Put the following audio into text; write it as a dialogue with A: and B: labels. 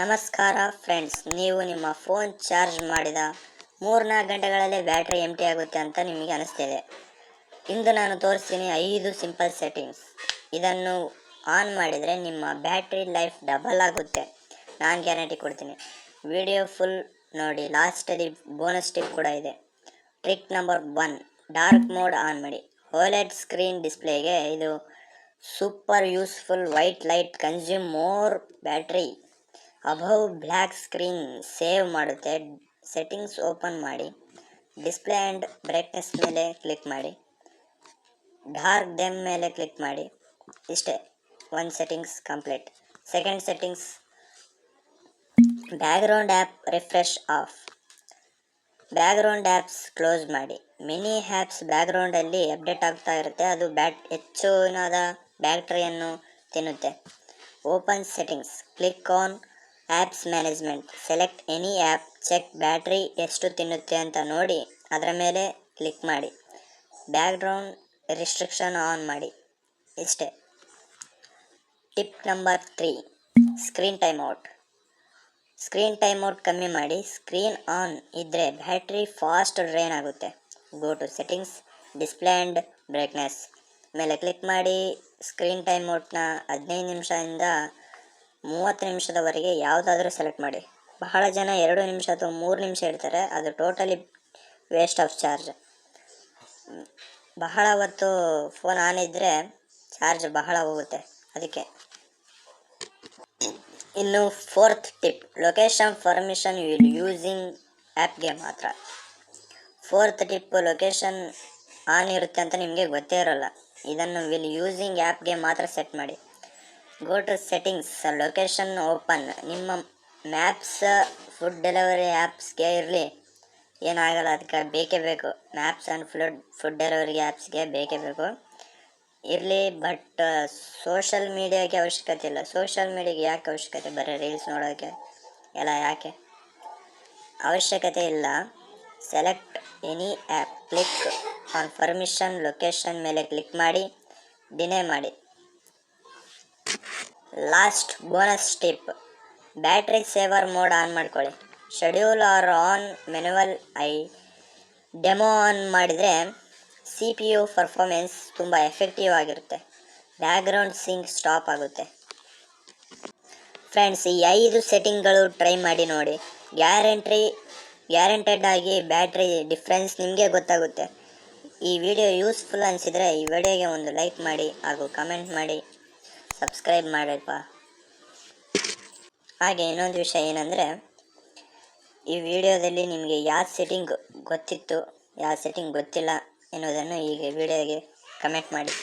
A: ನಮಸ್ಕಾರ ಫ್ರೆಂಡ್ಸ್, ನೀವು ನಿಮ್ಮ ಫೋನ್ ಚಾರ್ಜ್ ಮಾಡಿದ 3-4 ಗಂಟೆಗಳಲ್ಲೇ ಬ್ಯಾಟ್ರಿ ಎಂಟಿ ಆಗುತ್ತೆ ಅಂತ ನಿಮಗೆ ಅನಿಸ್ತಿದೆ. ಇಂದು ನಾನು ತೋರಿಸ್ತೀನಿ 5 ಸಿಂಪಲ್ ಸೆಟ್ಟಿಂಗ್ಸ್. ಇದನ್ನು ಆನ್ ಮಾಡಿದರೆ ನಿಮ್ಮ ಬ್ಯಾಟ್ರಿ ಲೈಫ್ ಡಬಲ್ ಆಗುತ್ತೆ. ನಾನು ಗ್ಯಾರಂಟಿ ಕೊಡ್ತೀನಿ. ವಿಡಿಯೋ ಫುಲ್ ನೋಡಿ, ಲಾಸ್ಟಲ್ಲಿ ಬೋನಸ್ ಟಿಪ್ ಕೂಡ ಇದೆ. Trick number 1, dark mode on ಮಾಡಿ. OLED ಸ್ಕ್ರೀನ್ ಡಿಸ್ಪ್ಲೇಗೆ ಇದು super useful. White light consume more battery. Above black screen save ಮಾಡುತ್ತೆ. ಸೆಟ್ಟಿಂಗ್ಸ್ ಓಪನ್ ಮಾಡಿ, ಡಿಸ್ಪ್ಲೇ ಆ್ಯಂಡ್ ಬ್ರೈಟ್ನೆಸ್ ಮೇಲೆ ಕ್ಲಿಕ್ ಮಾಡಿ, ಡಾರ್ಕ್ ಡೆಮ್ ಮೇಲೆ ಕ್ಲಿಕ್ ಮಾಡಿ. ಇಷ್ಟೇ, ಒಂದು settings complete. Second settings, background app refresh off. Background apps close ಮಾಡಿ. Many apps ಬ್ಯಾಕ್ಗ್ರೌಂಡಲ್ಲಿ ಅಪ್ಡೇಟ್ ಆಗ್ತಾ ಇರುತ್ತೆ, ಅದು ಹೆಚ್ಚಿನದ ಬ್ಯಾಟ್ರಿಯನ್ನು ತಿನ್ನುತ್ತೆ. Open settings, click on apps management, select any app, check battery ಎಷ್ಟು ತಿನ್ನುತ್ತೆ ಅಂತ ನೋಡಿ ಅದರ ಮೇಲೆ ಕ್ಲಿಕ್ ಮಾಡಿ. ಬ್ಯಾಕ್ಗ್ರೌಂಡ್ ರಿಸ್ಟ್ರಿಕ್ಷನ್ ಆನ್ ಮಾಡಿ. ಇಷ್ಟೇ. Tip number 3, screen time out. Screen time out ಕಮ್ಮಿ ಮಾಡಿ. ಸ್ಕ್ರೀನ್ ಆನ್ ಇದ್ದರೆ ಬ್ಯಾಟ್ರಿ ಫಾಸ್ಟ್ ಡ್ರೈನ್ ಆಗುತ್ತೆ. Go to settings, display and brightness ಮೇಲೆ ಕ್ಲಿಕ್ ಮಾಡಿ. ಸ್ಕ್ರೀನ್ ಟೈಮ್ ಔಟ್ನ 15 ನಿಮಿಷದಿಂದ 30 ನಿಮಿಷದವರೆಗೆ ಯಾವುದಾದ್ರೂ ಸೆಲೆಕ್ಟ್ ಮಾಡಿ. ಬಹಳ ಜನ 2 ನಿಮಿಷ ಅಥವಾ 3 ನಿಮಿಷ ಇಡ್ತಾರೆ, ಅದು ಟೋಟಲಿ ವೇಸ್ಟ್ ಆಫ್ ಚಾರ್ಜ್. ಬಹಳ ಹೊತ್ತು ಫೋನ್ ಆನ್ ಇದ್ದರೆ ಚಾರ್ಜ್ ಬಹಳ ಹೋಗುತ್ತೆ, ಅದಕ್ಕೆ. ಇನ್ನು 4th tip, location permission while using ಆ್ಯಪ್ಗೆ ಮಾತ್ರ. 4th ಟಿಪ್, ಲೊಕೇಶನ್ ಆನ್ ಇರುತ್ತೆ ಅಂತ ನಿಮಗೆ ಗೊತ್ತೇ ಇರೋಲ್ಲ. ಇದನ್ನು ವಿಲ್ ಯೂಸಿಂಗ್ ಆ್ಯಪ್ಗೆ ಮಾತ್ರ ಸೆಟ್ ಮಾಡಿ. Go to settings, location open. ನಿಮ್ಮ ಮ್ಯಾಪ್ಸ್, ಫುಡ್ ಡೆಲಿವರಿ ಆ್ಯಪ್ಸ್ಗೆ ಇರಲಿ, ಏನಾಗಲ್ಲ, ಅದಕ್ಕೆ ಬೇಕೇ ಬೇಕು. ಮ್ಯಾಪ್ಸ್ ಆ್ಯಂಡ್ ಫುಡ್ ಡೆಲಿವರಿ ಆ್ಯಪ್ಸ್ಗೆ ಬೇಕೇ ಬೇಕು ಇರಲಿ. ಬಟ್ ಸೋಷಲ್ ಮೀಡಿಯಾಗೆ ಅವಶ್ಯಕತೆ ಇಲ್ಲ. ಸೋಷಲ್ ಮೀಡಿಯಾಗೆ ಯಾಕೆ ಅವಶ್ಯಕತೆ? ಬರೀ ರೀಲ್ಸ್ ನೋಡೋಕ್ಕೆ ಎಲ್ಲ ಯಾಕೆ ಅವಶ್ಯಕತೆ ಇಲ್ಲ. Select any app, click on permission, location ಮೇಲೆ ಕ್ಲಿಕ್ ಮಾಡಿ, ಡಿನೇ ಮಾಡಿ. Last bonus tip, battery saver mode on ಮಾಡ್ಕೊಳ್ಳಿ. ಶೆಡ್ಯೂಲ್ ಆರ್ ಆನ್ ಮ್ಯಾನ್ಯುವಲ್ ಡೆಮೋ ಆನ್ ಮಾಡಿದರೆ CPU ಪರ್ಫಾರ್ಮೆನ್ಸ್ ತುಂಬ ಎಫೆಕ್ಟಿವ್ ಆಗಿರುತ್ತೆ. ಬ್ಯಾಕ್ಗ್ರೌಂಡ್ ಸಿಂಕ್ ಸ್ಟಾಪ್ ಆಗುತ್ತೆ. ಫ್ರೆಂಡ್ಸ್, ಈ 5 ಸೆಟ್ಟಿಂಗ್ಗಳು ಟ್ರೈ ಮಾಡಿ ನೋಡಿ. ಗ್ಯಾರಂಟೆಡ್ ಆಗಿ ಬ್ಯಾಟ್ರಿ ಡಿಫ್ರೆನ್ಸ್ ನಿಮಗೆ ಗೊತ್ತಾಗುತ್ತೆ. ಈ ವಿಡಿಯೋ ಯೂಸ್ಫುಲ್ ಅನಿಸಿದರೆ ಈ ವಿಡಿಯೋಗೆ ಒಂದು ಲೈಕ್ ಮಾಡಿ ಹಾಗೂ ಕಮೆಂಟ್ ಮಾಡಿ, ಸಬ್ಸ್ಕ್ರೈಬ್ ಮಾಡಿಪ್ಪ. ಹಾಗೆ ಇನ್ನೊಂದು ವಿಷಯ ಏನಂದರೆ, ಈ ವಿಡಿಯೋದಲ್ಲಿ ನಿಮಗೆ ಯಾವ ಸೆಟ್ಟಿಂಗ್ ಗೊತ್ತಿತ್ತು, ಯಾವ ಸೆಟ್ಟಿಂಗ್ ಗೊತ್ತಿಲ್ಲ ಎನ್ನುವುದನ್ನು ಈಗ ವಿಡಿಯೋಗೆ ಕಮೆಂಟ್ ಮಾಡಿ.